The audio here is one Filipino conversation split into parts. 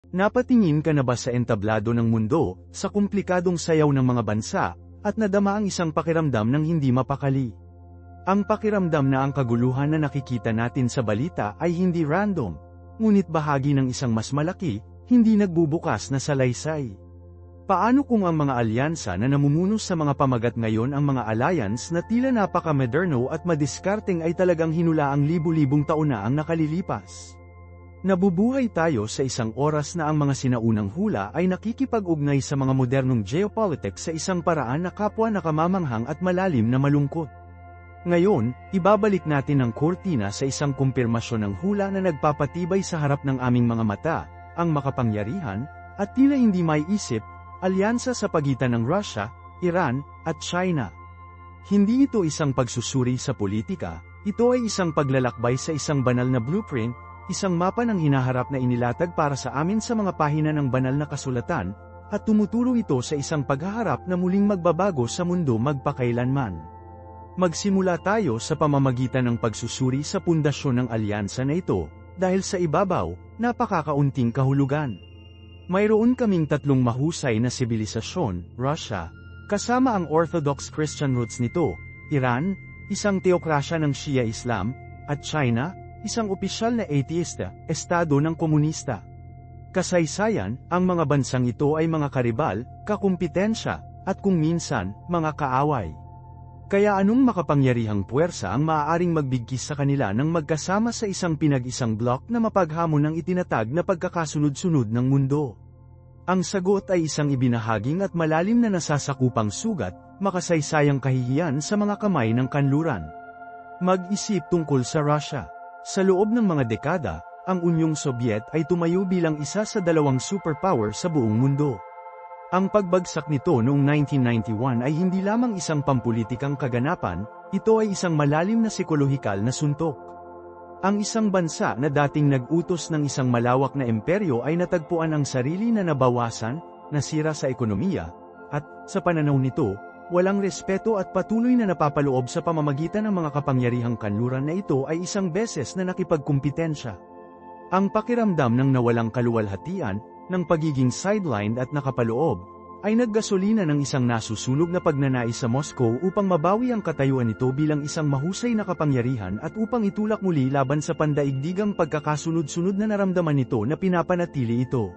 Napatingin ka na ba sa entablado ng mundo, sa komplikadong sayaw ng mga bansa, at nadama ang isang pakiramdam ng hindi mapakali? Ang pakiramdam na ang kaguluhan na nakikita natin sa balita ay hindi random, ngunit bahagi ng isang mas malaki, hindi nagbubukas na salaysay. Paano kung ang mga alyansa na namumuno sa mga pamagat ngayon ang mga alliance na tila napaka-moderno at madiskarteng ay talagang hinulaang libu-libong taon na ang nakalilipas? Nabubuhay tayo sa isang oras na ang mga sinaunang hula ay nakikipag-ugnay sa mga modernong geopolitics sa isang paraan na kapwa nakamamanghang at malalim na malungkot. Ngayon, ibabalik natin ang kurtina sa isang kumpirmasyon ng hula na nagpapatibay sa harap ng aming mga mata, ang makapangyarihan, at tila hindi maiisip, alyansa sa pagitan ng Russia, Iran, at China. Hindi ito isang pagsusuri sa politika, ito ay isang paglalakbay sa isang banal na blueprint, isang mapa ng hinaharap na inilatag para sa amin sa mga pahina ng banal na kasulatan, at tumuturo ito sa isang paghaharap na muling magbabago sa mundo magpakailanman. Magsimula tayo sa pamamagitan ng pagsusuri sa pundasyon ng alyansa na ito, dahil sa ibabaw, napakakaunting kahulugan. Mayroon kaming tatlong mahusay na sibilisasyon, Russia, kasama ang Orthodox Christian roots nito, Iran, isang teokrasya ng Shia Islam, at China, isang opisyal na atheista, estado ng komunista. Kasaysayan, ang mga bansang ito ay mga karibal, kakumpetensya, at kung minsan, mga kaaway. Kaya anong makapangyarihang puwersa ang maaaring magbigkis sa kanila nang magkasama sa isang pinag-isang blok na mapaghamon ng itinatag na pagkakasunod-sunod ng mundo? Ang sagot ay isang ibinahaging at malalim na nasasakupang sugat, makasaysayang kahihiyan sa mga kamay ng kanluran. Mag-isip tungkol sa Russia. Sa loob ng mga dekada, ang Unyong Sobyet ay tumayo bilang isa sa dalawang superpower sa buong mundo. Ang pagbagsak nito noong 1991 ay hindi lamang isang pampulitikang kaganapan, ito ay isang malalim na psikolohikal na suntok. Ang isang bansa na dating nag-utos ng isang malawak na imperyo ay natagpuan ang sarili na nabawasan, nasira sa ekonomiya, at, sa pananaw nito, walang respeto at patuloy na napapaloob sa pamamagitan ng mga kapangyarihang kanluran na ito ay isang beses na nakipagkumpetensya. Ang pakiramdam ng nawalang kaluwalhatian, ng pagiging sidelined at nakapaloob, ay naggasolina ng isang nasusunog na pagnanais sa Moscow upang mabawi ang katayuan nito bilang isang mahusay na kapangyarihan at upang itulak muli laban sa pandaigdigang pagkakasunod-sunod na naramdaman nito na pinapanatili ito.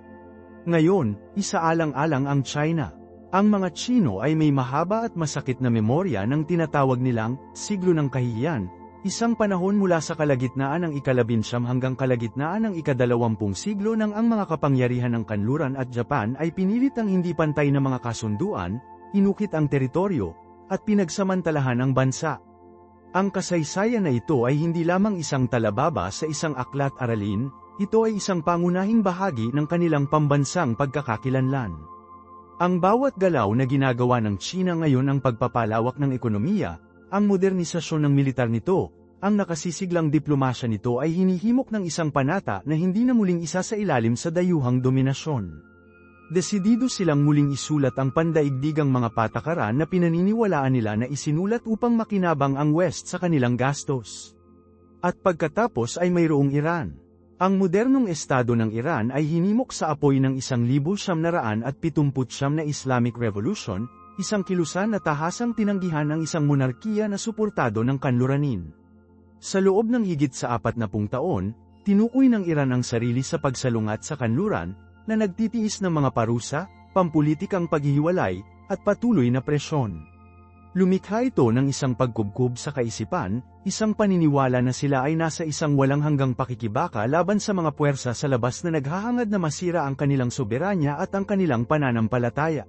Ngayon, isaalang-alang ang China. Ang mga Tsino ay may mahaba at masakit na memorya ng tinatawag nilang siglo ng kahihiyan, isang panahon mula sa kalagitnaan ng ika-19 hanggang kalagitnaan ng ika-20 siglo nang ang mga kapangyarihan ng kanluran at Japan ay pinilit ang hindi pantay na mga kasunduan, inukit ang teritoryo, at pinagsamantalahan ang bansa. Ang kasaysayan na ito ay hindi lamang isang talababa sa isang aklat aralin, ito ay isang pangunahing bahagi ng kanilang pambansang pagkakakilanlan. Ang bawat galaw na ginagawa ng China ngayon ang pagpapalawak ng ekonomiya, ang modernisasyon ng militar nito, ang nakasisiglang diplomasya nito ay hinihimok ng isang panata na hindi na muling isa sa ilalim sa dayuhang dominasyon. Desidido silang muling isulat ang pandaigdigang mga patakaran na pinaniniwalaan nila na isinulat upang makinabang ang West sa kanilang gastos. At pagkatapos ay mayroong Iran. Ang modernong estado ng Iran ay hinimok sa apoy ng 1979 na Islamic Revolution, isang kilusan na tahasang tinanggihan ng isang monarkiya na suportado ng kanluranin. Sa loob ng higit sa 40 taon, tinukoy ng Iran ang sarili sa pagsalungat sa kanluran, na nagtitiis ng mga parusa, pampulitikang paghihiwalay, at patuloy na presyon. Lumikha ito ng isang pagkubkob sa kaisipan, isang paniniwala na sila ay nasa isang walang hanggang pakikibaka laban sa mga puwersa sa labas na naghahangad na masira ang kanilang soberanya at ang kanilang pananampalataya.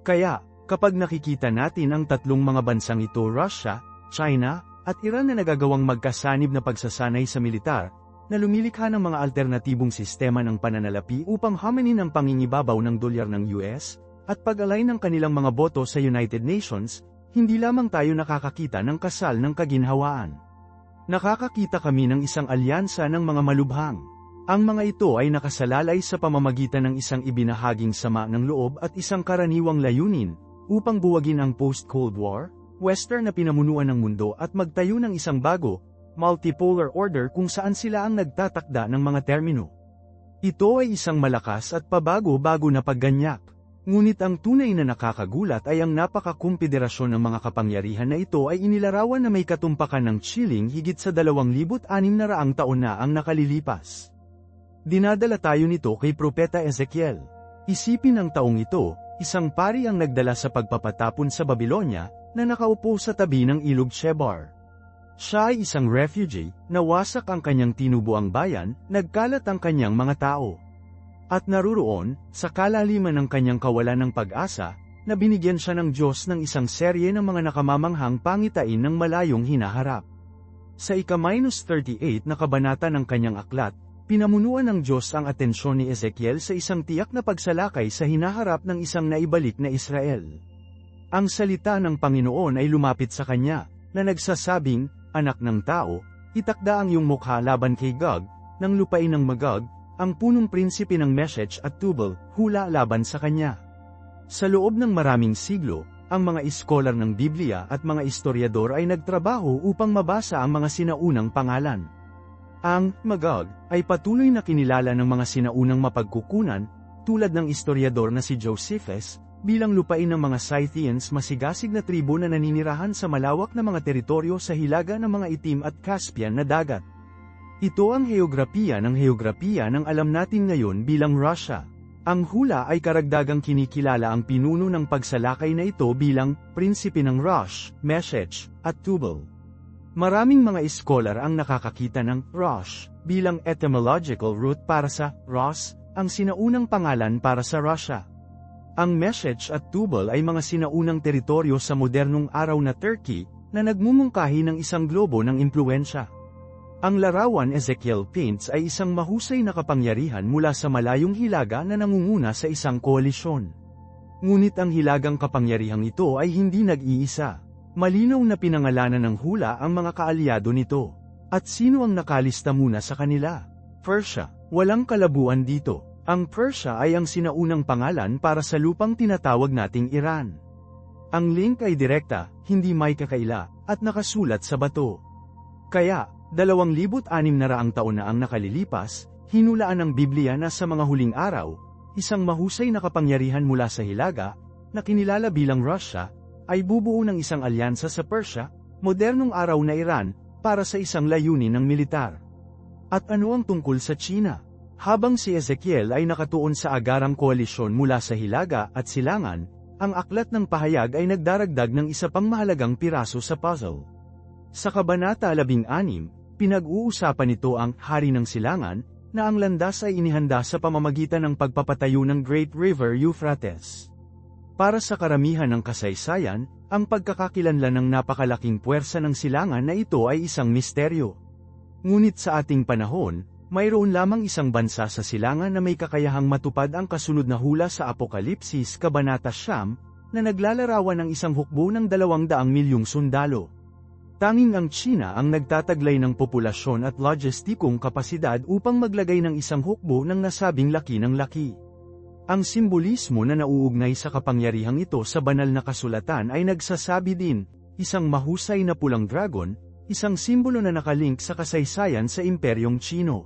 Kaya, kapag nakikita natin ang tatlong mga bansang ito, Russia, China, at Iran na nagagawang magkasanib na pagsasanay sa militar, na lumilikha ng mga alternatibong sistema ng pananalapi upang hamanin ang pangingibabaw ng dolyar ng US, at pag-alay ng kanilang mga boto sa United Nations, hindi lamang tayo nakakakita ng kasal ng kaginhawaan. Nakakakita kami ng isang alyansa ng mga malubhang. Ang mga ito ay nakasalalay sa pamamagitan ng isang ibinahaging sama ng loob at isang karaniwang layunin, upang buwagin ang post-Cold War, Western na pinamunuan ng mundo at magtayo ng isang bago, multipolar order kung saan sila ang nagtatakda ng mga termino. Ito ay isang malakas at pabago-bago na pagganyak. Ngunit ang tunay na nakakagulat ay ang napaka-kumpiderasyon ng mga kapangyarihan na ito ay inilarawan na may katumpakan ng chilling higit sa 2,600 taon na ang nakalilipas. Dinadala tayo nito kay Propeta Ezekiel. Isipin ang taong ito, isang pari ang nagdala sa pagpapatapon sa Babylonia, na nakaupo sa tabi ng ilog Chebar. Siya ay isang refugee, nawasak ang kanyang tinubuang bayan, nagkalat ang kanyang mga tao. At naruroon, sa kalaliman ng kanyang kawalan ng pag-asa, na binigyan siya ng Diyos ng isang serye ng mga nakamamanghang pangitain ng malayong hinaharap. Sa ika-38 na kabanata ng kanyang aklat, pinamunuan ng Diyos ang atensyon ni Ezekiel sa isang tiyak na pagsalakay sa hinaharap ng isang naibalik na Israel. Ang salita ng Panginoon ay lumapit sa kanya, na nagsasabing, "Anak ng tao, itakda ang iyong mukha laban kay Gog, ng lupain ng Magog, ang punong prinsipe ng Meshech at Tubal, hula laban sa kanya." Sa loob ng maraming siglo, ang mga iskolar ng Biblia at mga istoryador ay nagtrabaho upang mabasa ang mga sinaunang pangalan. Ang Magog ay patuloy na kinilala ng mga sinaunang mapagkukunan, tulad ng istoryador na si Josephus, bilang lupain ng mga Scythians, masigasig na tribo na naninirahan sa malawak na mga teritoryo sa hilaga ng mga itim at Caspian na dagat. Ito ang heograpiya ng alam natin ngayon bilang Russia. Ang hula ay karagdagang kinikilala ang pinuno ng pagsalakay na ito bilang prinsipe ng Rosh, Meshech, at Tubal. Maraming mga iskolar ang nakakakita ng Rosh bilang etymological root para sa Ros, ang sinaunang pangalan para sa Russia. Ang Meshech at Tubal ay mga sinaunang teritoryo sa modernong araw na Turkey, na nagmumungkahi ng isang globo ng impluensya. Ang larawan Ezekiel paints ay isang mahusay na kapangyarihan mula sa malayong hilaga na nangunguna sa isang koalisyon. Ngunit ang hilagang kapangyarihang ito ay hindi nag-iisa. Malinaw na pinangalanan ng hula ang mga kaalyado nito. At sino ang nakalista muna sa kanila? Persia. Walang kalabuan dito. Ang Persia ay ang sinaunang pangalan para sa lupang tinatawag nating Iran. Ang link ay direkta, hindi may kakaila, at nakasulat sa bato. Kaya, 2,600 taon na ang nakalilipas, hinulaan ng Biblia na sa mga huling araw, isang mahusay na kapangyarihan mula sa hilaga, na kinilala bilang Russia, ay bubuo ng isang alyansa sa Persia, modernong araw na Iran, para sa isang layunin ng militar. At ano ang tungkol sa China? Habang si Ezekiel ay nakatuon sa agarang koalisyon mula sa hilaga at silangan, ang aklat ng pahayag ay nagdaragdag ng isa pang mahalagang piraso sa puzzle. Sa Kabanata 16, pinag-uusapan nito ang hari ng silangan, na ang landas ay inihanda sa pamamagitan ng pagpapatayo ng Great River Euphrates. Para sa karamihan ng kasaysayan, ang pagkakakilanlan ng napakalaking puwersa ng silangan na ito ay isang misteryo. Ngunit sa ating panahon, mayroon lamang isang bansa sa silangan na may kakayahang matupad ang kasunod na hula sa Apokalipsis Kabanata 9, na naglalarawan ng isang hukbo ng 200 milyong sundalo. Tanging ang China ang nagtataglay ng populasyon at logistikong kapasidad upang maglagay ng isang hukbo ng nasabing laki ng laki. Ang simbolismo na nauugnay sa kapangyarihang ito sa banal na kasulatan ay nagsasabi din, isang mahusay na pulang dragon, isang simbolo na nakalink sa kasaysayan sa Imperyong Chino.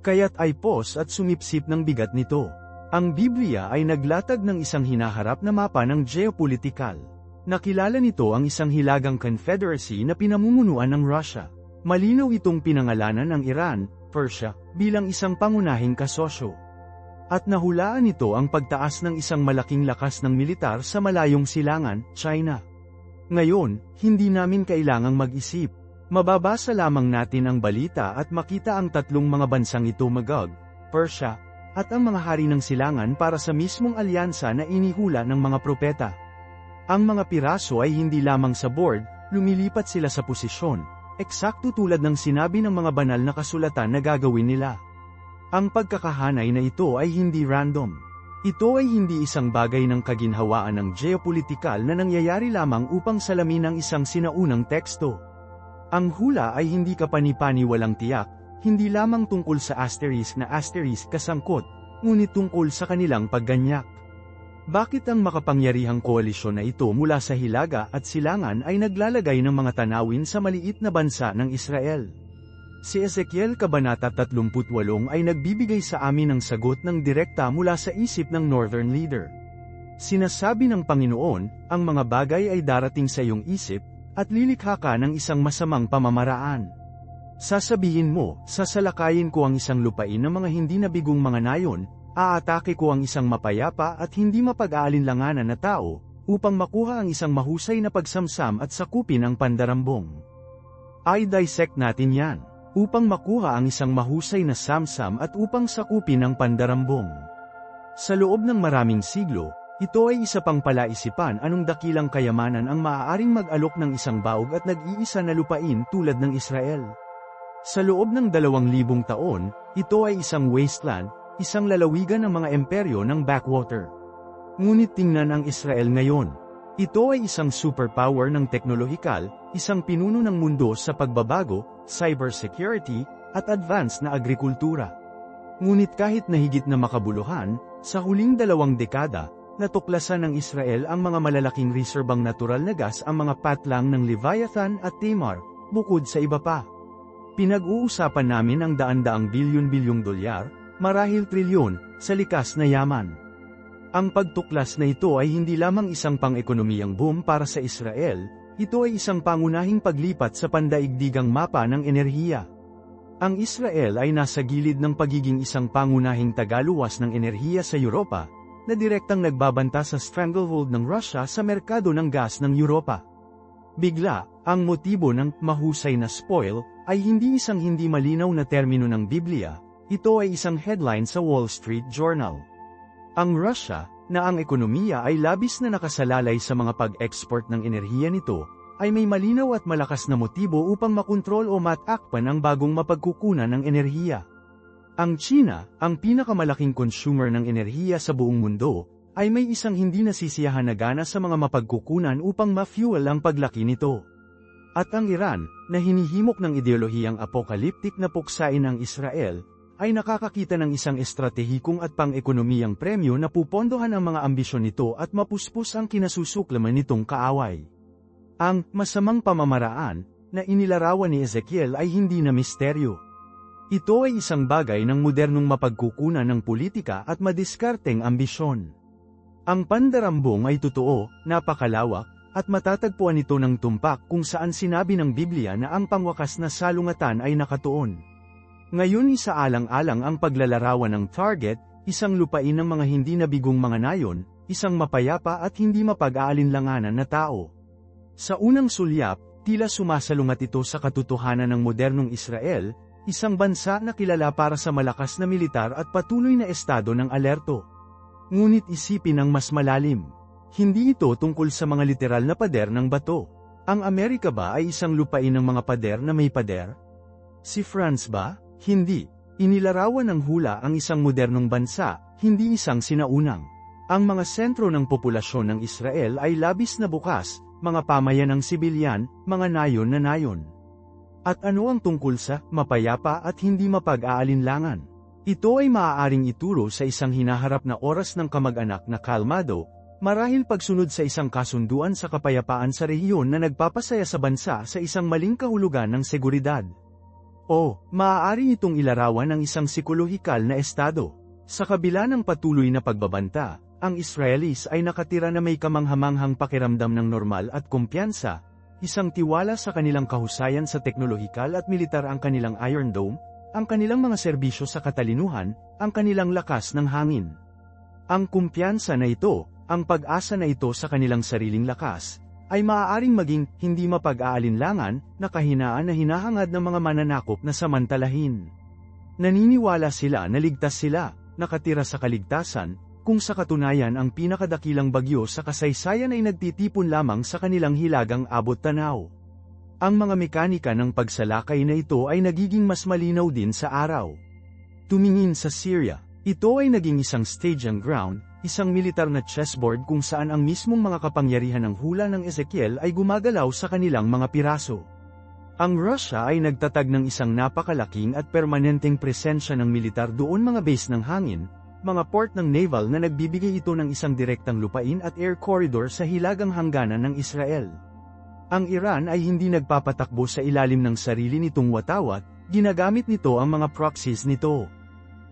Kaya't ay pos at sumipsip ng bigat nito. Ang Biblia ay naglatag ng isang hinaharap na mapa ng geopolitikal. Nakilala nito ang isang hilagang confederacy na pinamumunuan ng Russia. Malinaw itong pinangalanan ng Iran, Persia, bilang isang pangunahing kasosyo. At nahulaan nito ang pagtaas ng isang malaking lakas ng militar sa malayong silangan, China. Ngayon, hindi namin kailangang mag-isip. Mababasa lamang natin ang balita at makita ang tatlong mga bansang ito, Magog, Persia, at ang mga hari ng silangan para sa mismong alyansa na inihula ng mga propeta. Ang mga piraso ay hindi lamang sa board, lumilipat sila sa posisyon, eksakto tulad ng sinabi ng mga banal na kasulatan na gagawin nila. Ang pagkakahanay na ito ay hindi random. Ito ay hindi isang bagay ng kaginhawaan ng geopolitikal na nangyayari lamang upang salamin ang isang sinaunang teksto. Ang hula ay hindi kapani-pani walang tiyak, hindi lamang tungkol sa asterisk na asterisk kasangkot, ngunit tungkol sa kanilang pagganyak. Bakit ang makapangyarihang koalisyon na ito mula sa hilaga at silangan ay naglalagay ng mga tanawin sa maliit na bansa ng Israel? Si Ezekiel Kabanata 38 ay nagbibigay sa amin ng sagot ng direkta mula sa isip ng Northern Leader. Sinasabi ng Panginoon, ang mga bagay ay darating sa iyong isip, at lilikha ka ng isang masamang pamamaraan. Sasabihin mo, sasalakayin ko ang isang lupain ng mga hindi nabigong mga nayon, aatake ko ang isang mapayapa at hindi mapag-aalinlanganan na tao, upang makuha ang isang mahusay na pagsamsam at sakupin ang pandarambong. Ay dissect natin yan, upang makuha ang isang mahusay na samsam at upang sakupin ang pandarambong. Sa loob ng maraming siglo, ito ay isa pang palaisipan anong dakilang kayamanan ang maaaring mag-alok ng isang baog at nag-iisa na lupain tulad ng Israel. Sa loob ng 2,000 taon, ito ay isang wasteland, isang lalawigan ng mga imperyo ng backwater. Ngunit tingnan ang Israel ngayon. Ito ay isang superpower ng teknolohikal, isang pinuno ng mundo sa pagbabago, cybersecurity, at advanced na agrikultura. Ngunit kahit na higit na makabuluhan, sa huling 2 dekada, natuklasan ng Israel ang mga malalaking reserbang natural na gas ang mga patlang ng Leviathan at Tamar, bukod sa iba pa. Pinag-uusapan namin ang daan-daang bilyon-bilyong dolyar, marahil trilyon, sa likas na yaman. Ang pagtuklas na ito ay hindi lamang isang pang-ekonomiyang boom para sa Israel, ito ay isang pangunahing paglipat sa pandaigdigang mapa ng enerhiya. Ang Israel ay nasa gilid ng pagiging isang pangunahing tagaluwas ng enerhiya sa Europa, na direktang nagbabanta sa stranglehold ng Russia sa merkado ng gas ng Europa. Bigla, ang motibo ng mahusay na spoil ay hindi isang hindi malinaw na termino ng Biblia, ito ay isang headline sa Wall Street Journal. Ang Russia, na ang ekonomiya ay labis na nakasalalay sa mga pag-export ng enerhiya nito, ay may malinaw at malakas na motibo upang makontrol o matakpan ang bagong mapagkukunan ng enerhiya. Ang China, ang pinakamalaking consumer ng enerhiya sa buong mundo, ay may isang hindi nasisiyahan na gana sa mga mapagkukunan upang ma-fuel ang paglaki nito. At ang Iran, na hinihimok ng ideolohiyang apokaliptik na puksain ang Israel, ay nakakakita ng isang estratehikong at pang-ekonomiyang premyo na pupondohan ang mga ambisyon nito at mapuspos ang kinasusuklaman nitong kaaway. Ang masamang pamamaraan, na inilarawan ni Ezekiel ay hindi na misteryo. Ito ay isang bagay ng modernong mapagkukunan ng politika at madiskarteng ambisyon. Ang pandarambong ay totoo, napakalawak, at matatagpuan ito ng tumpak kung saan sinabi ng Biblia na ang pangwakas na salungatan ay nakatuon. Ngayon isaalang-alang ang paglalarawan ng target, isang lupain ng mga hindi nabigong mga nayon, isang mapayapa at hindi mapag-aalinlanganan na tao. Sa unang sulyap, tila sumasalungat ito sa katotohanan ng modernong Israel, isang bansa na kilala para sa malakas na militar at patuloy na estado ng alerto. Ngunit isipin ang mas malalim. Hindi ito tungkol sa mga literal na pader ng bato. Ang Amerika ba ay isang lupain ng mga pader na may pader? Si France ba? Hindi. Inilarawan ng hula ang isang modernong bansa, hindi isang sinaunang. Ang mga sentro ng populasyon ng Israel ay labis na bukas, mga pamayanang sibilyan, mga nayon na nayon. At ano ang tungkol sa mapayapa at hindi mapag-aalinlangan? Ito ay maaaring ituro sa isang hinaharap na oras ng kamag-anak na kalmado, marahil pagsunod sa isang kasunduan sa kapayapaan sa rehiyon na nagpapasaya sa bansa sa isang maling kahulugan ng seguridad. O, maaari itong ilarawan ng isang psikolohikal na estado. Sa kabila ng patuloy na pagbabanta, ang Israelis ay nakatira na may kamanghamanghang pakiramdam ng normal at kumpiyansa, isang tiwala sa kanilang kahusayan sa teknolohikal at militar ang kanilang Iron Dome, ang kanilang mga serbisyo sa katalinuhan, ang kanilang lakas ng hangin. Ang kumpiyansa na ito, ang pag-asa na ito sa kanilang sariling lakas, ay maaaring maging hindi mapag-aalinlangan na kahinaan na hinahangad ng mga mananakop na samantalahin. Naniniwala sila na ligtas sila, nakatira sa kaligtasan, kung sa katunayan ang pinakadakilang bagyo sa kasaysayan ay nagtitipon lamang sa kanilang hilagang abot tanaw. Ang mga mekanika ng pagsalakay na ito ay nagiging mas malinaw din sa araw. Tumingin sa Syria, ito ay naging isang staging ground, isang militar na chessboard kung saan ang mismong mga kapangyarihan ng hula ng Ezekiel ay gumagalaw sa kanilang mga piraso. Ang Russia ay nagtatag ng isang napakalaking at permanenteng presensya ng militar doon, mga base ng hangin, mga port ng naval na nagbibigay ito ng isang direktang lupain at air corridor sa hilagang hangganan ng Israel. Ang Iran ay hindi nagpapatakbo sa ilalim ng sarili nitong watawat, Ginagamit nito ang mga proxies nito.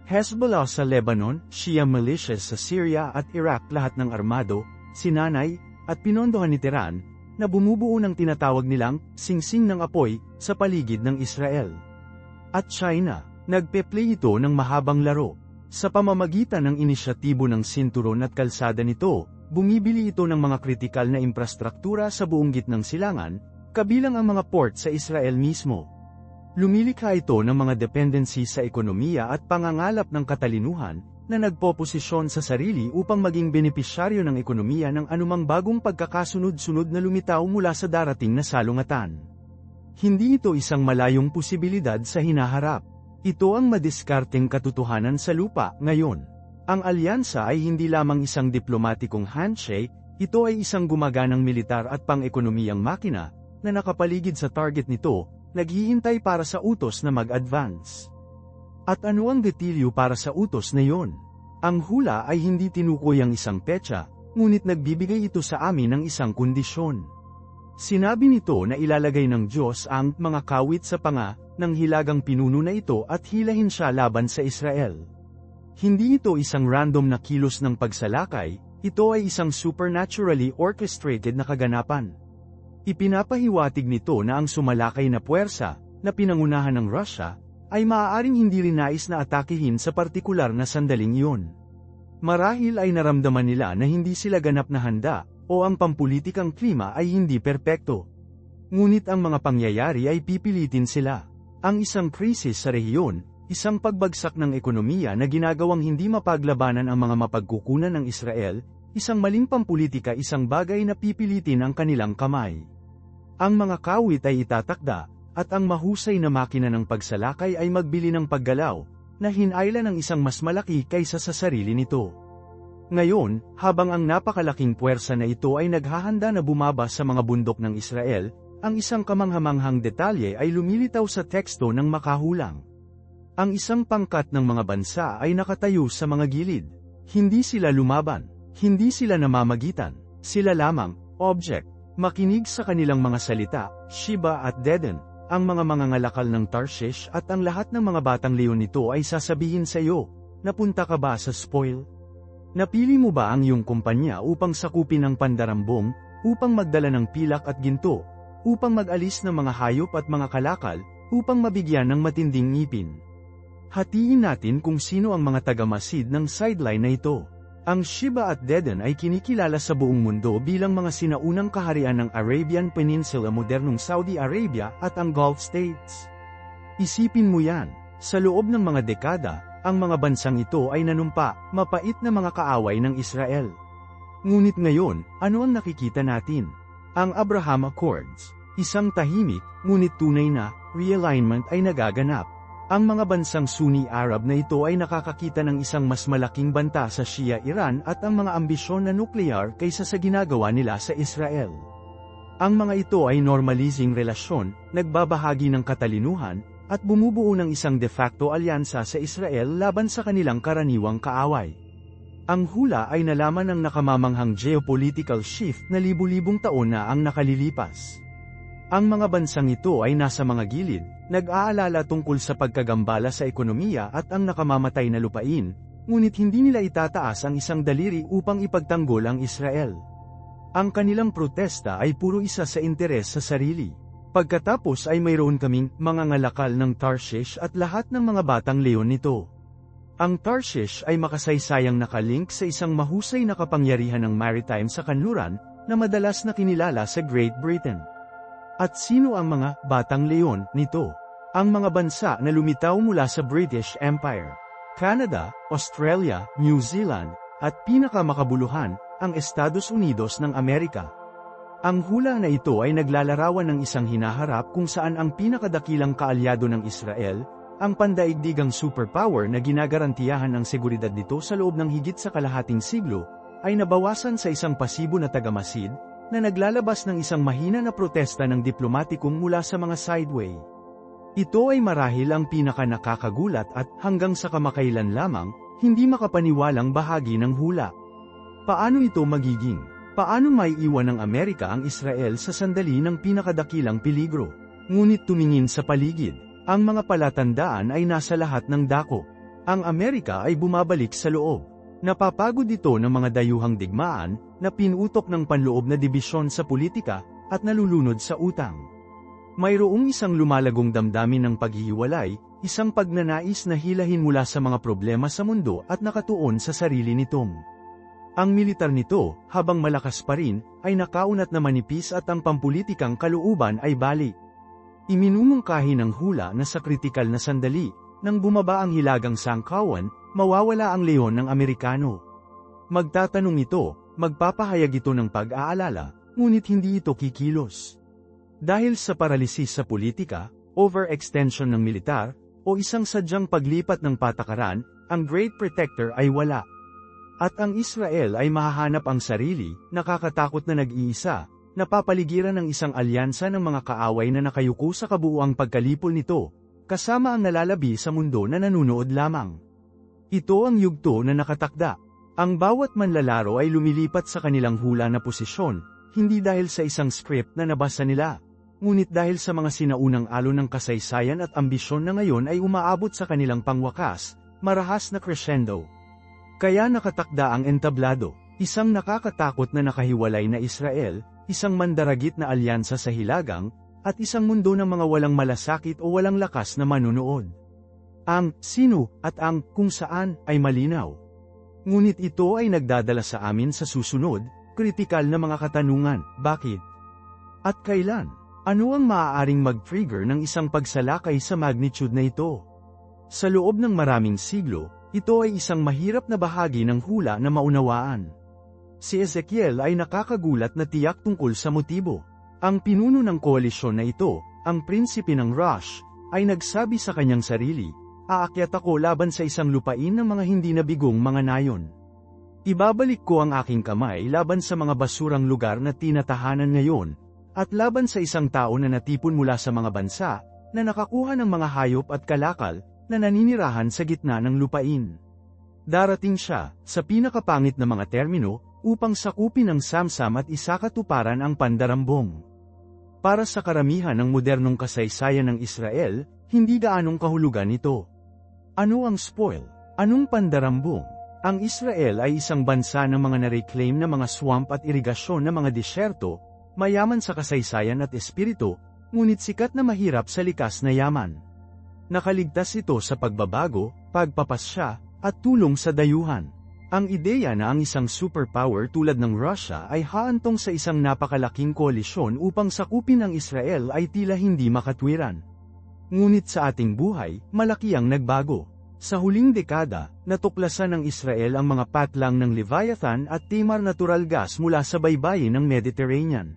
Hezbollah sa Lebanon, Shia militias sa Syria at Iraq, lahat ng armado, sinanay, at pinondohan ni Tehran, na bumubuo ng tinatawag nilang singsing ng apoy sa paligid ng Israel. At China, nagpe-play ito ng mahabang laro. Sa pamamagitan ng inisyatibo ng sinturon at kalsada nito, bumibili ito ng mga kritikal na infrastruktura sa buong gitnang silangan, kabilang ang mga port sa Israel mismo. Lumilikha ito ng mga dependency sa ekonomiya at pangangalap ng katalinuhan, na nagpoposisyon sa sarili upang maging benepisyaryo ng ekonomiya ng anumang bagong pagkakasunod-sunod na lumitaw mula sa darating na salungatan. Hindi ito isang malayong posibilidad sa hinaharap. Ito ang madiskarteng katotohanan sa lupa ngayon. Ang alyansa ay hindi lamang isang diplomatikong handshake, ito ay isang gumaganang militar at pang-ekonomiyang makina, na nakapaligid sa target nito, naghihintay para sa utos na mag-advance. At ano ang detilyo para sa utos na yon? Ang hula ay hindi tinukoy ang isang petsa, ngunit nagbibigay ito sa amin ng isang kondisyon. Sinabi nito na ilalagay ng Diyos ang mga kawit sa panga ng hilagang pinuno na ito at hilahin siya laban sa Israel. Hindi ito isang random na kilos ng pagsalakay, ito ay isang supernaturally orchestrated na kaganapan. Ipinapahiwatig nito na ang sumalakay na puwersa, na pinangunahan ng Russia, ay maaaring hindi rin nais na atakihin sa partikular na sandaling iyon. Marahil ay naramdaman nila na hindi sila ganap na handa, o ang pampulitikang klima ay hindi perpekto. Ngunit ang mga pangyayari ay pipilitin sila. Ang isang krisis sa rehiyon, isang pagbagsak ng ekonomiya na ginagawang hindi mapaglabanan ang mga mapagkukunan ng Israel, isang maling pampulitika, isang bagay na pipilitin ang kanilang kamay. Ang mga kawit ay itatakda, at ang mahusay na makina ng pagsalakay ay magbili ng paggalaw, na hinayla ng isang mas malaki kaysa sa sarili nito. Ngayon, habang ang napakalaking puwersa na ito ay naghahanda na bumaba sa mga bundok ng Israel, ang isang kamanghamanghang detalye ay lumilitaw sa teksto ng makahulang. Ang isang pangkat ng mga bansa ay nakatayo sa mga gilid. Hindi sila lumaban, hindi sila namamagitan, sila lamang, object. Makinig sa kanilang mga salita, Sheba at Dedan, ang mga mangangalakal ng Tarshish at ang lahat ng mga batang leon nito ay sasabihin sa iyo, napunta ka ba sa spoil? Napili mo ba ang iyong kumpanya upang sakupin ang pandarambong, upang magdala ng pilak at ginto, upang mag-alis ng mga hayop at mga kalakal, upang mabigyan ng matinding ngipin? Hatiin natin kung sino ang mga tagamasid ng sideline na ito. Ang Sheba at Dedan ay kinikilala sa buong mundo bilang mga sinaunang kaharian ng Arabian Peninsula, modernong Saudi Arabia at ang Gulf States. Isipin mo yan, sa loob ng mga dekada, ang mga bansang ito ay nanumpa, mapait na mga kaaway ng Israel. Ngunit ngayon, ano ang nakikita natin? Ang Abraham Accords, isang tahimik, ngunit tunay na, realignment ay nagaganap. Ang mga bansang Sunni Arab na ito ay nakakakita ng isang mas malaking banta sa Shia Iran at ang mga ambisyon na nuklear kaysa sa ginagawa nila sa Israel. Ang mga ito ay normalizing relasyon, nagbabahagi ng katalinuhan, at bumubuo ng isang de facto alyansa sa Israel laban sa kanilang karaniwang kaaway. Ang hula ay nalaman ng nakamamanghang geopolitical shift na libu-libong taon na ang nakalilipas. Ang mga bansang ito ay nasa mga gilid, nag-aalala tungkol sa pagkagambala sa ekonomiya at ang nakamamatay na lupain, ngunit hindi nila itataas ang isang daliri upang ipagtanggol ang Israel. Ang kanilang protesta ay puro isa sa interes sa sarili. Pagkatapos ay mayroon kaming mga ngalakal ng Tarshish at lahat ng mga batang leon nito. Ang Tarshish ay makasaysayang nakalink sa isang mahusay na kapangyarihan ng maritime sa kanluran, na madalas na kinilala sa Great Britain. At sino ang mga batang leon nito? Ang mga bansa na lumitaw mula sa British Empire, Canada, Australia, New Zealand, at pinakamakabuluhan, ang Estados Unidos ng Amerika. Ang hula na ito ay naglalarawan ng isang hinaharap kung saan ang pinakadakilang kaalyado ng Israel, ang pandaigdigang superpower na ginagarantiyahan ang seguridad nito sa loob ng higit sa kalahating siglo, ay nabawasan sa isang pasibo na tagamasid, na naglalabas ng isang mahina na protesta ng diplomatikong mula sa mga sideway. Ito ay marahil ang pinaka-nakakagulat at, hanggang sa kamakailan lamang, hindi makapaniwalang bahagi ng hula. Paano ito magiging? Paano maiiwan ng Amerika ang Israel sa sandali ng pinakadakilang peligro? Ngunit tumingin sa paligid, Ang mga palatandaan ay nasa lahat ng dako. Ang Amerika ay bumabalik sa loob. Napapagod ito ng mga dayuhang digmaan, na pinutok ng panloob na dibisyon sa politika, at nalulunod sa utang. Mayroong isang lumalagong damdamin ng paghihiwalay, isang pagnanais na hilahin mula sa mga problema sa mundo at nakatuon sa sarili nitong. Ang militar nito, habang malakas pa rin, ay nakaunat na manipis at ang pampulitikang kalooban ay balik. Iminumungkahi ng hula na sa kritikal na sandali, nang bumaba ang hilagang sangkawan, mawawala ang leon ng Amerikano. Magtatanong ito, magpapahayag ito ng pag-aalala, ngunit hindi ito kikilos. Dahil sa paralisis sa politika, overextension ng militar, o isang sadyang paglipat ng patakaran, ang Great Protector ay wala. At ang Israel ay mahahanap ang sarili, nakakatakot na nag-iisa, napapaligiran ng isang alyansa ng mga kaaway na nakayuko sa kabuuang pagkalipol nito, kasama ang nalalabi sa mundo na nanunood lamang. Ito ang yugto na nakatakda. Ang bawat manlalaro ay lumilipat sa kanilang hula na posisyon, hindi dahil sa isang script na nabasa nila, ngunit dahil sa mga sinaunang alon ng kasaysayan at ambisyon na ngayon ay umaabot sa kanilang pangwakas, marahas na crescendo. Kaya nakatakda ang entablado, isang nakakatakot na nakahiwalay na Israel, isang mandaragit na alyansa sa hilagang, at isang mundo ng mga walang malasakit o walang lakas na manunood. Ang sino at ang kung saan ay malinaw. Ngunit ito ay nagdadala sa amin sa susunod, kritikal na mga katanungan, bakit? At kailan? Ano ang maaaring mag-trigger ng isang pagsalakay sa magnitude na ito? Sa loob ng maraming siglo, ito ay isang mahirap na bahagi ng hula na maunawaan. Si Ezekiel ay nakakagulat na tiyak tungkol sa motibo. Ang pinuno ng koalisyon na ito, ang prinsipe ng Rosh, ay nagsabi sa kanyang sarili, aakyat ako laban sa isang lupain ng mga hindi nabigong mga nayon. Ibabalik ko ang aking kamay laban sa mga basurang lugar na tinatahanan ngayon, at laban sa isang tao na natipon mula sa mga bansa, na nakakuha ng mga hayop at kalakal, na naninirahan sa gitna ng lupain. Darating siya, sa pinakapangit na mga termino, upang sakupin ang samsam at isakatuparan ang pandarambong. Para sa karamihan ng modernong kasaysayan ng Israel, hindi gaanong kahulugan ito. Ano ang spoil? Anong pandarambong? Ang Israel ay isang bansa ng mga na-reclaim na mga swamp at irigasyon na mga disyerto, mayaman sa kasaysayan at espiritu, ngunit sikat na mahirap sa likas na yaman. Nakaligtas ito sa pagbabago, pagpapasya, at tulong sa dayuhan. Ang ideya na ang isang superpower tulad ng Russia ay haantong sa isang napakalaking koalisyon upang sakupin ang Israel ay tila hindi makatwiran. Ngunit sa ating buhay, malaki ang nagbago. Sa huling dekada, natuklasan ng Israel ang mga patlang ng Leviathan at Tamar natural gas mula sa baybayin ng Mediterranean.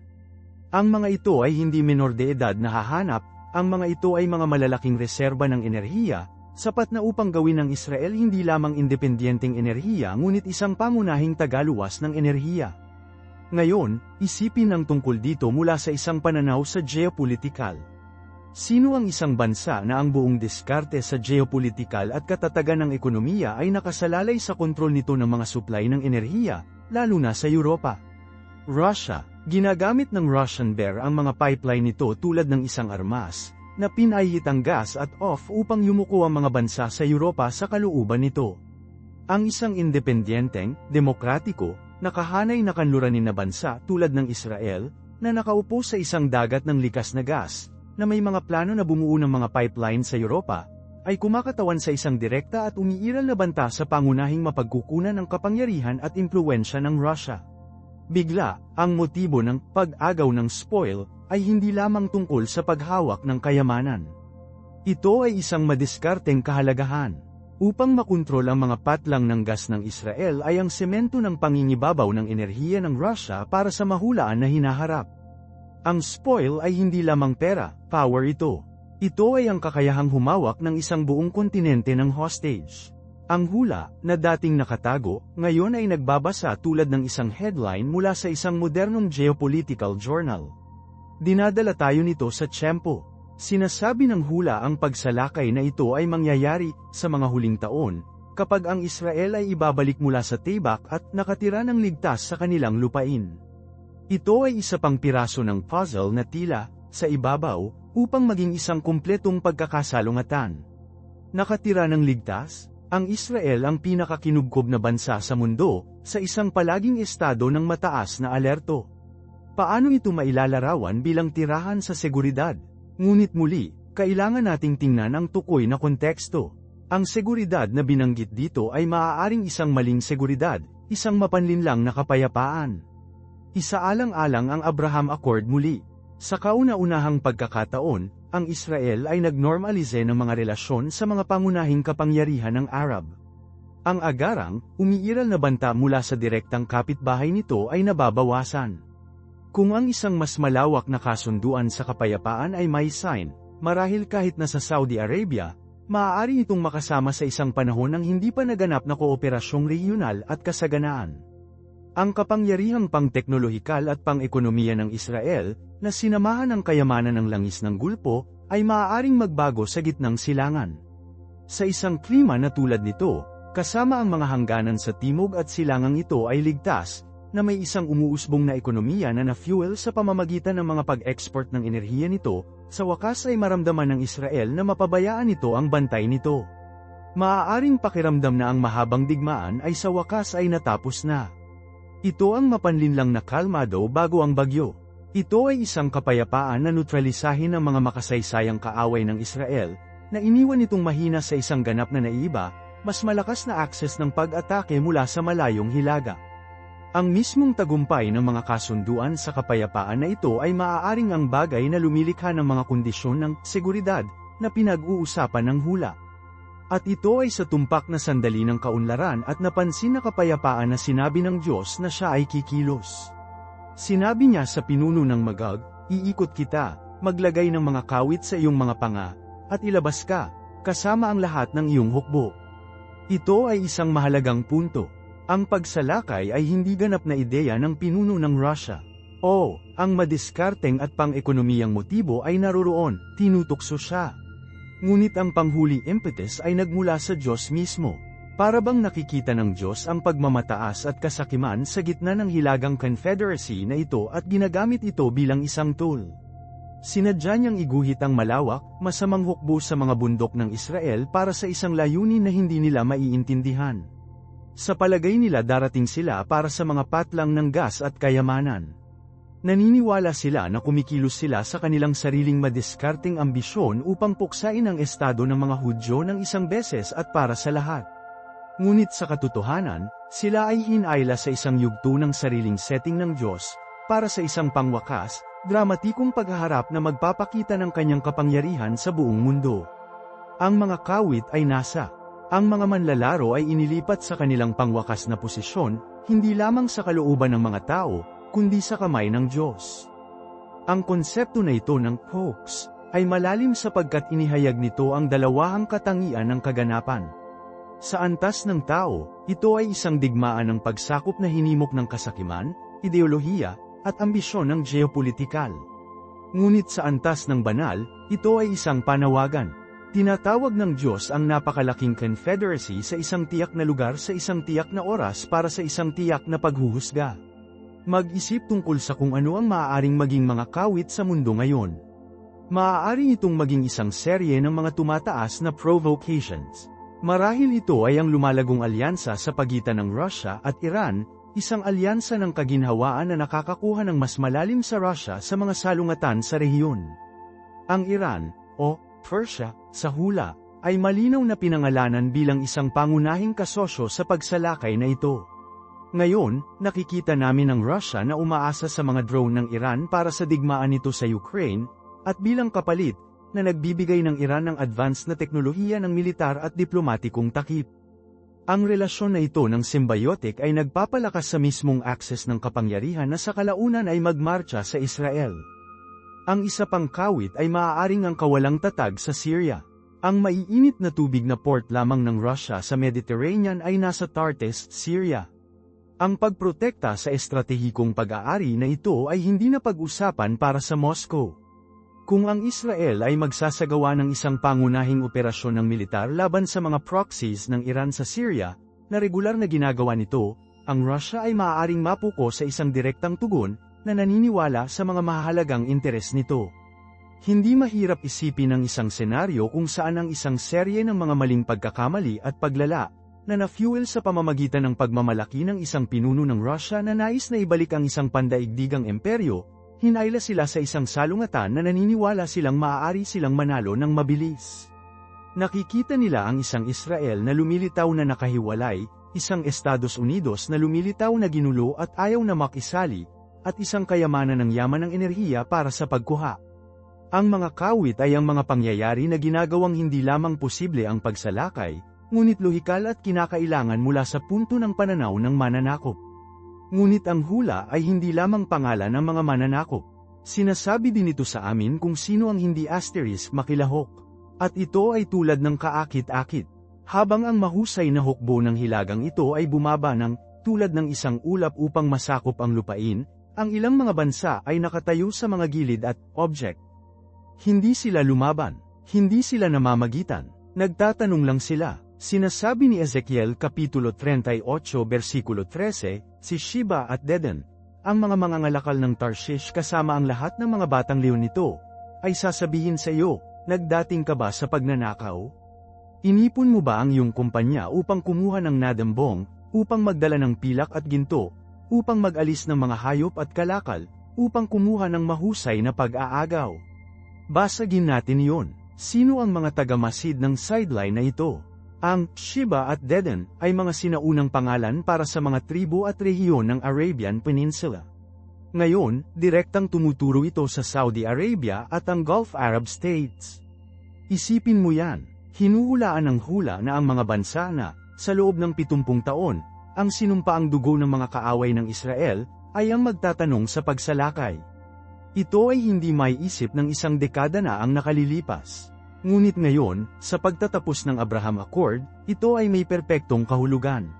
Ang mga ito ay hindi menor de edad na hahanap, ang mga ito ay mga malalaking reserba ng enerhiya, sapat na upang gawin ng Israel hindi lamang independenteng enerhiya ngunit isang pangunahing tagaluwas ng enerhiya. Ngayon, isipin ang tungkol dito mula sa isang pananaw sa geopolitikal. Sino ang isang bansa na ang buong diskarte sa geopolitikal at katatagan ng ekonomiya ay nakasalalay sa kontrol nito ng mga supply ng enerhiya, lalo na sa Europa? Russia. Ginagamit ng Russian Bear ang mga pipeline nito tulad ng isang armas, na pinahihit ang gas at off upang yumuko ang mga bansa sa Europa sa kalooban nito. Ang isang independenteng, demokratiko, nakahanay na kanluranin na bansa tulad ng Israel, na nakaupo sa isang dagat ng likas na gas, na may mga plano na bumuo ng mga pipeline sa Europa, ay kumakatawan sa isang direkta at umiiral na banta sa pangunahing mapagkukunan ng kapangyarihan at impluwensya ng Russia. Bigla, ang motibo ng pag-agaw ng spoil ay hindi lamang tungkol sa paghawak ng kayamanan. Ito ay isang madiskarteng kahalagahan. Upang makontrol ang mga patlang ng gas ng Israel ay ang semento ng pangingibabaw ng enerhiya ng Russia para sa mahulaan na hinaharap. Ang spoil ay hindi lamang pera, power ito. Ito ay ang kakayahang humawak ng isang buong kontinente ng hostage. Ang hula, na dating nakatago, ngayon ay nagbabasa tulad ng isang headline mula sa isang modernong geopolitical journal. Dinadala tayo nito sa tiyempo. Sinasabi ng hula ang pagsalakay na ito ay mangyayari sa mga huling taon, kapag ang Israel ay ibabalik mula sa tibak at nakatira ng ligtas sa kanilang lupain. Ito ay isa pang piraso ng puzzle na tila, sa ibabaw, upang maging isang kumpletong pagkakasalungatan. Nakatira ng ligtas, ang Israel ang pinakakinubkob na bansa sa mundo, sa isang palaging estado ng mataas na alerto. Paano ito mailalarawan bilang tirahan sa seguridad? Ngunit muli, kailangan nating tingnan ang tukoy na konteksto. Ang seguridad na binanggit dito ay maaaring isang maling seguridad, isang mapanlinlang na kapayapaan. Isaalang-alang ang Abraham Accord muli. Sa kauna-unahang pagkakataon, ang Israel ay nagnormalize ng mga relasyon sa mga pangunahing kapangyarihan ng Arab. Ang agarang, umiiral na banta mula sa direktang kapitbahay nito ay nababawasan. Kung ang isang mas malawak na kasunduan sa kapayapaan ay may sign, marahil kahit na sa Saudi Arabia, maaari itong makasama sa isang panahon ng hindi pa naganap na kooperasyong regional at kasaganaan. Ang kapangyarihang pang-teknolohikal at pang-ekonomiya ng Israel, na sinamahan ng kayamanan ng langis ng Gulpo, ay maaaring magbago sa gitnang silangan. Sa isang klima na tulad nito, kasama ang mga hangganan sa timog at silangang ito ay ligtas, na may isang umuusbong na ekonomiya na na-fuel sa pamamagitan ng mga pag-export ng enerhiya nito, sa wakas ay maramdaman ng Israel na mapabayaan nito ang bantay nito. Maaaring pakiramdam na ang mahabang digmaan ay sa wakas ay natapos na. Ito ang mapanlinlang na kalmado bago ang bagyo. Ito ay isang kapayapaan na neutralisahin ang mga makasaysayang kaaway ng Israel, na iniwan itong mahina sa isang ganap na naiba, mas malakas na akses ng pag-atake mula sa malayong hilaga. Ang mismong tagumpay ng mga kasunduan sa kapayapaan na ito ay maaaring ang bagay na lumilikha ng mga kondisyon ng seguridad na pinag-uusapan ng hula. At ito ay sa tumpak na sandali ng kaunlaran at napansin na kapayapaan na sinabi ng Diyos na siya ay kikilos. Sinabi niya sa pinuno ng Magog, iikot kita, maglagay ng mga kawit sa iyong mga panga, at ilabas ka, kasama ang lahat ng iyong hukbo. Ito ay isang mahalagang punto. Ang pagsalakay ay hindi ganap na ideya ng pinuno ng Russia. Ang madiskarteng at pang-ekonomiyang motibo ay naroroon, tinutokso siya. Ngunit ang panghuli impetus ay nagmula sa Diyos mismo. Para bang nakikita ng Diyos ang pagmamataas at kasakiman sa gitna ng hilagang confederacy na ito at ginagamit ito bilang isang tool. Sinadya niyang iguhit ang malawak, masamang hukbo sa mga bundok ng Israel para sa isang layunin na hindi nila maiintindihan. Sa palagay nila darating sila para sa mga patlang ng gas at kayamanan. Naniniwala sila na kumikilos sila sa kanilang sariling madiskarteng ambisyon upang puksain ang estado ng mga Hudyo ng isang beses at para sa lahat. Ngunit sa katotohanan, sila ay hinayla sa isang yugto ng sariling setting ng Diyos, para sa isang pangwakas, dramatikong paghaharap na magpapakita ng kanyang kapangyarihan sa buong mundo. Ang mga kawit ay nasa. Ang mga manlalaro ay inilipat sa kanilang pangwakas na posisyon, hindi lamang sa kalooban ng mga tao, kundi sa kamay ng Diyos. Ang konsepto na ito ng hoax ay malalim sapagkat inihayag nito ang dalawahang katangian ng kaganapan. Sa antas ng tao, ito ay isang digmaan ng pagsakop na hinimok ng kasakiman, ideolohiya, at ambisyon ng geopolitikal. Ngunit sa antas ng banal, ito ay isang panawagan. Tinatawag ng Diyos ang napakalaking confederacy sa isang tiyak na lugar sa isang tiyak na oras para sa isang tiyak na paghuhusga. Mag-isip tungkol sa kung ano ang maaaring maging mga kawit sa mundo ngayon. Maaari itong maging isang serye ng mga tumataas na provocations. Marahil ito ay ang lumalagong alyansa sa pagitan ng Russia at Iran, isang alyansa ng kaginhawaan na nakakakuha ng mas malalim sa Russia sa mga salungatan sa rehiyon. Ang Iran, o Persia, sa hula, ay malinaw na pinangalanan bilang isang pangunahing kasosyo sa pagsalakay na ito. Ngayon, nakikita namin ang Russia na umaasa sa mga drone ng Iran para sa digmaan nito sa Ukraine, at bilang kapalit, na nagbibigay ng Iran ng advanced na teknolohiya ng militar at diplomatikong takip. Ang relasyon na ito ng symbiotic ay nagpapalakas sa mismong akses ng kapangyarihan na sa kalaunan ay magmarcha sa Israel. Ang isa pang kawit ay maaaring ang kawalang tatag sa Syria. Ang maiinit na tubig na port lamang ng Russia sa Mediterranean ay nasa Tartus, Syria. Ang pagprotekta sa estratehikong pag-aari na ito ay hindi na pag-usapan para sa Moscow. Kung ang Israel ay magsasagawa ng isang pangunahing operasyon ng militar laban sa mga proxies ng Iran sa Syria, na regular na ginagawa nito, ang Russia ay maaaring mapuko sa isang direktang tugon, na naniniwala sa mga mahalagang interes nito. Hindi mahirap isipin ang isang senaryo kung saan ang isang serye ng mga maling pagkakamali at paglala, na na-fuel sa pamamagitan ng pagmamalaki ng isang pinuno ng Russia na nais na ibalik ang isang pandaigdigang imperyo, hinayla sila sa isang salungatan na naniniwala silang maaari silang manalo ng mabilis. Nakikita nila ang isang Israel na lumilitaw na nakahiwalay, isang Estados Unidos na lumilitaw na ginulo at ayaw na makisali, at isang kayamanan ng yaman ng enerhiya para sa pagkuha. Ang mga kawit ay ang mga pangyayari na ginagawang hindi lamang posible ang pagsalakay, ngunit lohikal at kinakailangan mula sa punto ng pananaw ng mananakop. Ngunit ang hula ay hindi lamang pangalan ng mga mananakop. Sinasabi din ito sa amin kung sino ang hindi asterisk makilahok. At ito ay tulad ng kaakit-akit. Habang ang mahusay na hukbo ng hilagang ito ay bumaba ng, tulad ng isang ulap upang masakop ang lupain, ang ilang mga bansa ay nakatayo sa mga gilid at object. Hindi sila lumaban. Hindi sila namamagitan. Nagtatanong lang sila. Sinasabi ni Ezekiel Kapitulo 38 versikulo 13, si Sheba at Dedan, ang mga mangangalakal ng Tarshish kasama ang lahat ng mga batang leon nito, ay sasabihin sa iyo, nagdating ka ba sa pagnanakaw? Inipon mo ba ang iyong kumpanya upang kumuha ng nadambong, upang magdala ng pilak at ginto, upang mag-alis ng mga hayop at kalakal, upang kumuha ng mahusay na pag-aagaw? Basagin natin iyon. Sino ang mga taga-masid ng sideline na ito? Ang Sheba at Dedan ay mga sinaunang pangalan para sa mga tribo at rehiyon ng Arabian Peninsula. Ngayon, direktang tumuturo ito sa Saudi Arabia at ang Gulf Arab States. Isipin mo yan, hinuhulaan ng hula na ang mga bansa na, sa loob ng 70 taon, ang sinumpaang dugo ng mga kaaway ng Israel, ay ang magtatanong sa pagsalakay. Ito ay hindi maiisip ng isang dekada na ang nakalilipas. Ngunit ngayon, sa pagtatapos ng Abraham Accord, ito ay may perpektong kahulugan.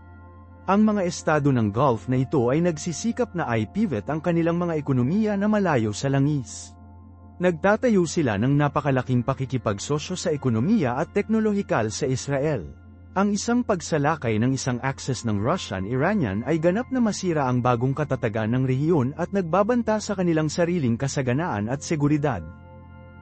Ang mga estado ng Gulf na ito ay nagsisikap na i-pivot ang kanilang mga ekonomiya na malayo sa langis. Nagtatayo sila ng napakalaking pakikipagsosyo sa ekonomiya at teknolohikal sa Israel. Ang isang pagsalakay ng isang axis ng Russian-Iranian ay ganap na masira ang bagong katatagan ng rehiyon at nagbabanta sa kanilang sariling kasaganaan at seguridad.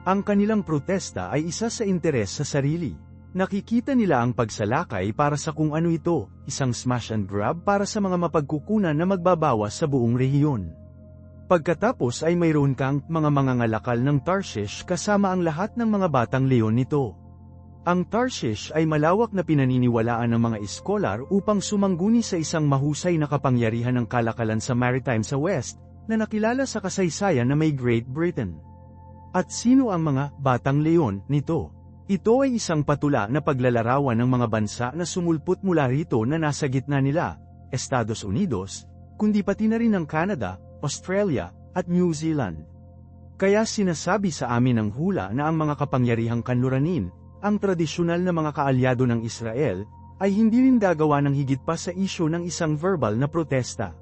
Ang kanilang protesta ay isa sa interes sa sarili. Nakikita nila ang pagsalakay para sa kung ano ito, isang smash and grab para sa mga mapagkukunan na magbabawas sa buong rehiyon. Pagkatapos ay mayroon kang mga mangangalakal ng Tarshish kasama ang lahat ng mga batang leon nito. Ang Tarshish ay malawak na pinaniniwalaan ng mga iskolar upang sumangguni sa isang mahusay na kapangyarihan ng kalakalan sa maritime sa West, na nakilala sa kasaysayan na may Great Britain. At sino ang mga batang leon nito? Ito ay isang patula na paglalarawan ng mga bansa na sumulpot mula rito na nasa gitna nila, Estados Unidos, kundi pati na rin ang Canada, Australia, at New Zealand. Kaya sinasabi sa amin ng hula na ang mga kapangyarihang kanluranin, ang tradisyonal na mga kaalyado ng Israel, ay hindi rin gagawa ng higit pa sa isyu ng isang verbal na protesta.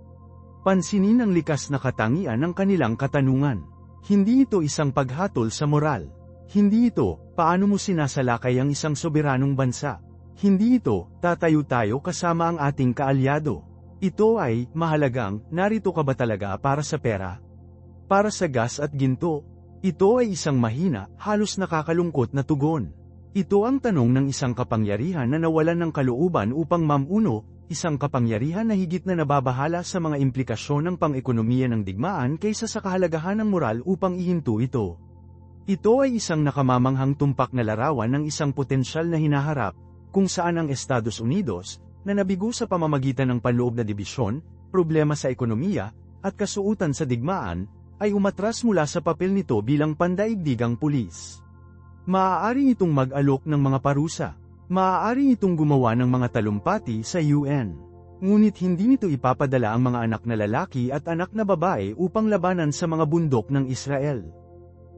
Pansinin ang likas na katangian ng kanilang katanungan. Hindi ito isang paghatol sa moral. Hindi ito, paano mo sinasalakay ang isang soberanong bansa. Hindi ito, tatayo tayo kasama ang ating kaalyado. Ito ay, mahalagang, narito ka ba talaga para sa pera? Para sa gas at ginto? Ito ay isang mahina, halos nakakalungkot na tugon. Ito ang tanong ng isang kapangyarihan na nawalan ng kalooban upang mamuno, isang kapangyarihan na higit na nababahala sa mga implikasyon ng pang-ekonomiya ng digmaan kaysa sa kahalagahan ng moral upang ihinto ito. Ito ay isang nakamamanghang tumpak na larawan ng isang potensyal na hinaharap, kung saan ang Estados Unidos, na nabigo sa pamamagitan ng panloob na dibisyon, problema sa ekonomiya, at kasuutan sa digmaan, ay umatras mula sa papel nito bilang pandaigdigang pulis. Maaari itong mag-alok ng mga parusa. Maaari itong gumawa ng mga talumpati sa UN. Ngunit hindi nito ipapadala ang mga anak na lalaki at anak na babae upang labanan sa mga bundok ng Israel.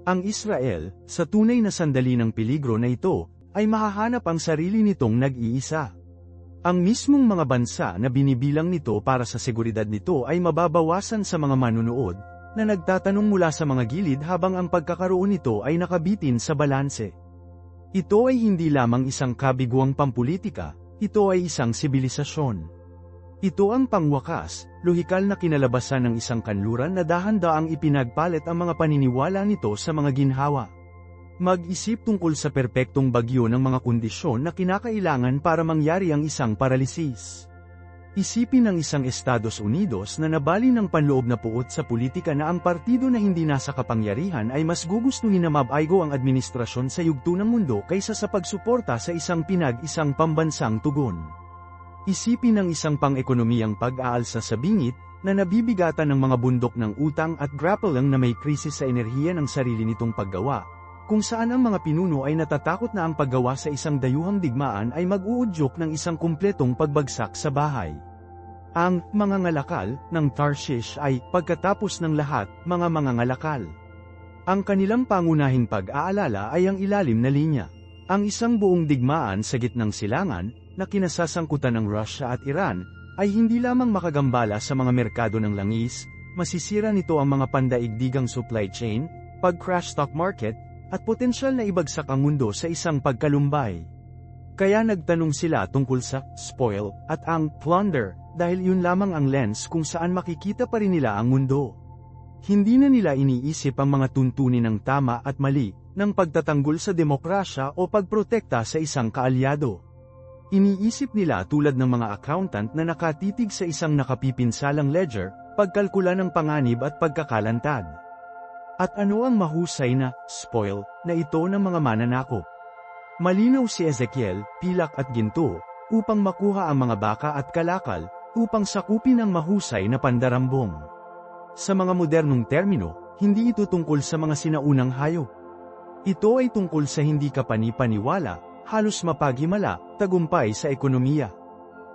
Ang Israel, sa tunay na sandali ng peligro na ito, ay mahahanap ang sarili nitong nag-iisa. Ang mismong mga bansa na binibilang nito para sa seguridad nito ay mababawasan sa mga manunood, na nagtatanong mula sa mga gilid habang ang pagkakaroon nito ay nakabitin sa balanse. Ito ay hindi lamang isang kabiguang pampulitika, ito ay isang sibilisasyon. Ito ang pangwakas, lohikal na kinalabasan ng isang kanluran na dahan-daang ipinagpalit ang mga paniniwala nito sa mga ginhawa. Mag-isip tungkol sa perpektong bagyo ng mga kondisyon na kinakailangan para mangyari ang isang paralisis. Isipin ng isang Estados Unidos na nabali ng panloob na puot sa politika na ang partido na hindi nasa kapangyarihan ay mas gugustuhin na mabaigo ang administrasyon sa yugto ng mundo kaysa sa pagsuporta sa isang pinag-isang pambansang tugon. Isipin ng isang pang-ekonomiyang pag-aalsa sa bingit, na nabibigatan ng mga bundok ng utang at grapple lang na may krisis sa enerhiya ng sarili nitong paggawa, kung saan ang mga pinuno ay natatakot na ang paggawa sa isang dayuhang digmaan ay mag-uudyok ng isang kumpletong pagbagsak sa bahay. Ang mga ngalakal ng Tarshish ay, pagkatapos ng lahat, mga ngalakal. Ang kanilang pangunahing pag-aalala ay ang ilalim na linya. Ang isang buong digmaan sa gitnang silangan, na kinasasangkutan ng Russia at Iran, ay hindi lamang makagambala sa mga merkado ng langis, masisira nito ang mga pandaigdigang supply chain, pag-crash stock market, at potensyal na ibagsak ang mundo sa isang pagkalumbay. Kaya nagtanong sila tungkol sa spoil at ang plunder, dahil yun lamang ang lens kung saan makikita pa rin nila ang mundo. Hindi na nila iniisip ang mga tuntunin ng tama at mali, ng pagtatanggol sa demokrasya o pagprotekta sa isang kaalyado. Iniisip nila tulad ng mga accountant na nakatitig sa isang nakapipinsalang ledger, pagkalkula ng panganib at pagkakalantad. At ano ang mahusay na spoil na ito ng mga mananakop? Malinaw si Ezekiel, pilak at ginto, upang makuha ang mga baka at kalakal, upang sakupin ang mahusay na pandarambong. Sa mga modernong termino, hindi ito tungkol sa mga sinaunang hayop. Ito ay tungkol sa hindi kapani-paniwala, halos mapaghimala, tagumpay sa ekonomiya.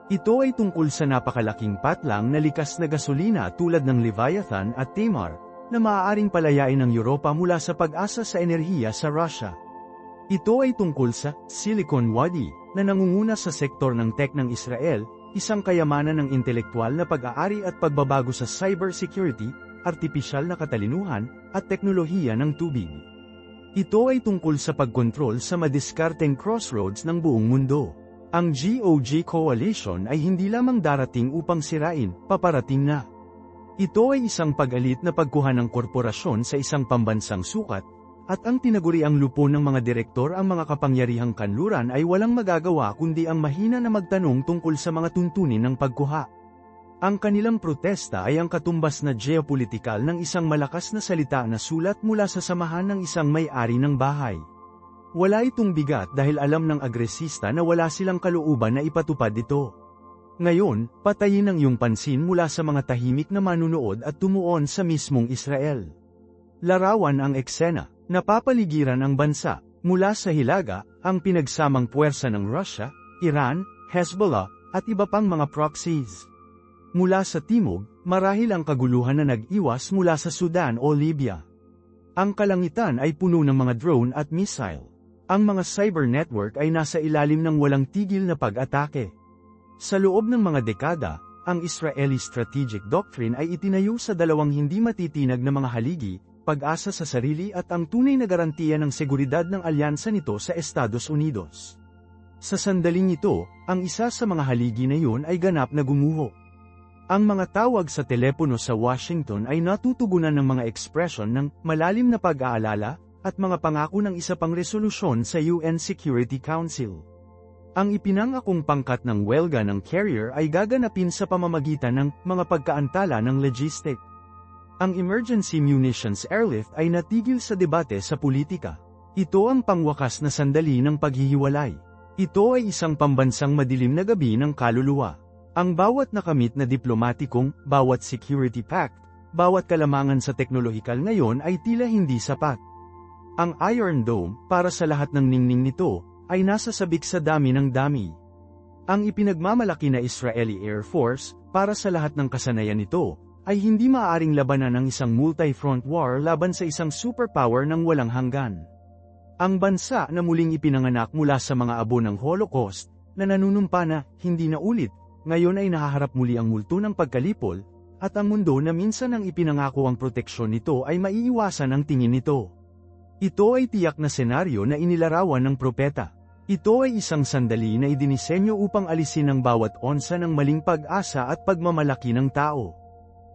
Ito ay tungkol sa napakalaking patlang na likas na gasolina tulad ng Leviathan at Tamar, na maaaring palayain ng Europa mula sa pag-asa sa enerhiya sa Russia. Ito ay tungkol sa Silicon Wadi, na nangunguna sa sektor ng tech ng Israel, isang kayamanan ng intelektual na pag-aari at pagbabago sa cybersecurity, artipisyal na katalinuhan, at teknolohiya ng tubig. Ito ay tungkol sa pagkontrol sa madiskarteng crossroads ng buong mundo. Ang GOG Coalition ay hindi lamang darating upang sirain, paparating na. Ito ay isang pag-alit na pagkuha ng korporasyon sa isang pambansang sukat, at ang tinaguriang lupon ng mga direktor ang mga kapangyarihang kanluran ay walang magagawa kundi ang mahina na magtanong tungkol sa mga tuntunin ng pagkuha. Ang kanilang protesta ay ang katumbas na geopolitikal ng isang malakas na salita na sulat mula sa samahan ng isang may-ari ng bahay. Wala itong bigat dahil alam ng agresista na wala silang kalooban na ipatupad ito. Ngayon, patayin ang iyong pansin mula sa mga tahimik na manunood at tumuon sa mismong Israel. Larawan ang eksena. Napapaligiran ang bansa, mula sa hilaga, ang pinagsamang puwersa ng Russia, Iran, Hezbollah, at iba pang mga proxies. Mula sa timog, marahil ang kaguluhan na nag-iwas mula sa Sudan o Libya. Ang kalangitan ay puno ng mga drone at missile. Ang mga cyber network ay nasa ilalim ng walang tigil na pag-atake. Sa loob ng mga dekada, ang Israeli Strategic Doctrine ay itinayo sa dalawang hindi matitinag na mga haligi, pag-asa sa sarili at ang tunay na garantiya ng seguridad ng alyansa nito sa Estados Unidos. Sa sandaling ito, ang isa sa mga haligi na iyon ay ganap na gumuho. Ang mga tawag sa telepono sa Washington ay natutugunan ng mga ekspresyon ng malalim na pag-aalala at mga pangako ng isa pang resolusyon sa UN Security Council. Ang ipinangakong pangkat ng welga ng carrier ay gaganapin sa pamamagitan ng mga pagkaantala ng logistic. Ang emergency munitions airlift ay natigil sa debate sa politika. Ito ang pangwakas na sandali ng paghihiwalay. Ito ay isang pambansang madilim na gabi ng kaluluwa. Ang bawat nakamit na diplomatikong, bawat security pact, bawat kalamangan sa teknolohikal ngayon ay tila hindi sapat. Ang Iron Dome, para sa lahat ng ningning nito, ay nasa sabik sa dami ng dami. Ang ipinagmamalaki na Israeli Air Force, para sa lahat ng kasanayan nito, ay hindi maaaring labanan ng isang multi-front war laban sa isang superpower ng walang hanggan. Ang bansa na muling ipinanganak mula sa mga abo ng Holocaust, na nanunumpa na, hindi na ulit, ngayon ay nahaharap muli ang multo ng pagkalipol, at ang mundo na minsan ang ipinangako ang proteksyon nito ay maiiwasan ang tingin nito. Ito ay tiyak na senaryo na inilarawan ng propeta. Ito ay isang sandali na idinisenyo upang alisin ang bawat onsa ng maling pag-asa at pagmamalaki ng tao.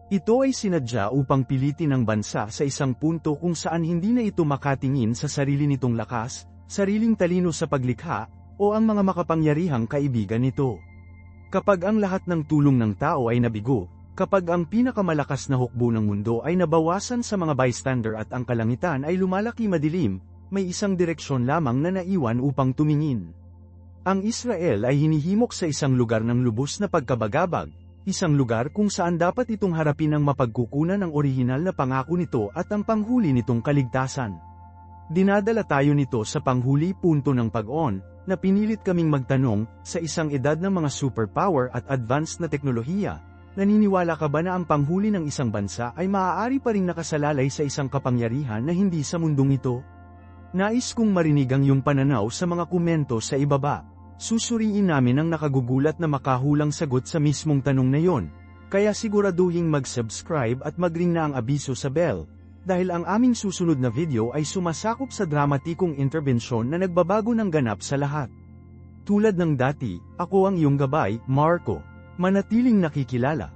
Ito ay sinadya upang pilitin ang bansa sa isang punto kung saan hindi na ito makatingin sa sarili nitong lakas, sariling talino sa paglikha, o ang mga makapangyarihang kaibigan nito. Kapag ang lahat ng tulong ng tao ay nabigo, kapag ang pinakamalakas na hukbo ng mundo ay nabawasan sa mga bystander at ang kalangitan ay lumalaki madilim, may isang direksyon lamang na naiwan upang tumingin. Ang Israel ay hinihimok sa isang lugar ng lubos na pagkabagabag, isang lugar kung saan dapat itong harapin ang mapagkukunan ng orihinal na pangako nito at ang panghuli nitong kaligtasan. Dinadala tayo nito sa panghuli punto ng pag-on, na pinilit kaming magtanong, sa isang edad ng mga superpower at advanced na teknolohiya, naniniwala ka ba na ang panghuli ng isang bansa ay maaari pa ring nakasalalay sa isang kapangyarihan na hindi sa mundong ito? Nais kong marinig ang iyong pananaw sa mga komento sa ibaba. Susuriin namin ang nakagugulat na makahulang sagot sa mismong tanong na yon, kaya siguraduhing mag-subscribe at mag-ring na ang abiso sa bell, dahil ang aming susunod na video ay sumasakop sa dramatikong interbensyon na nagbabago ng ganap sa lahat. Tulad ng dati, ako ang iyong gabay, Marco. Manatiling nakikilala.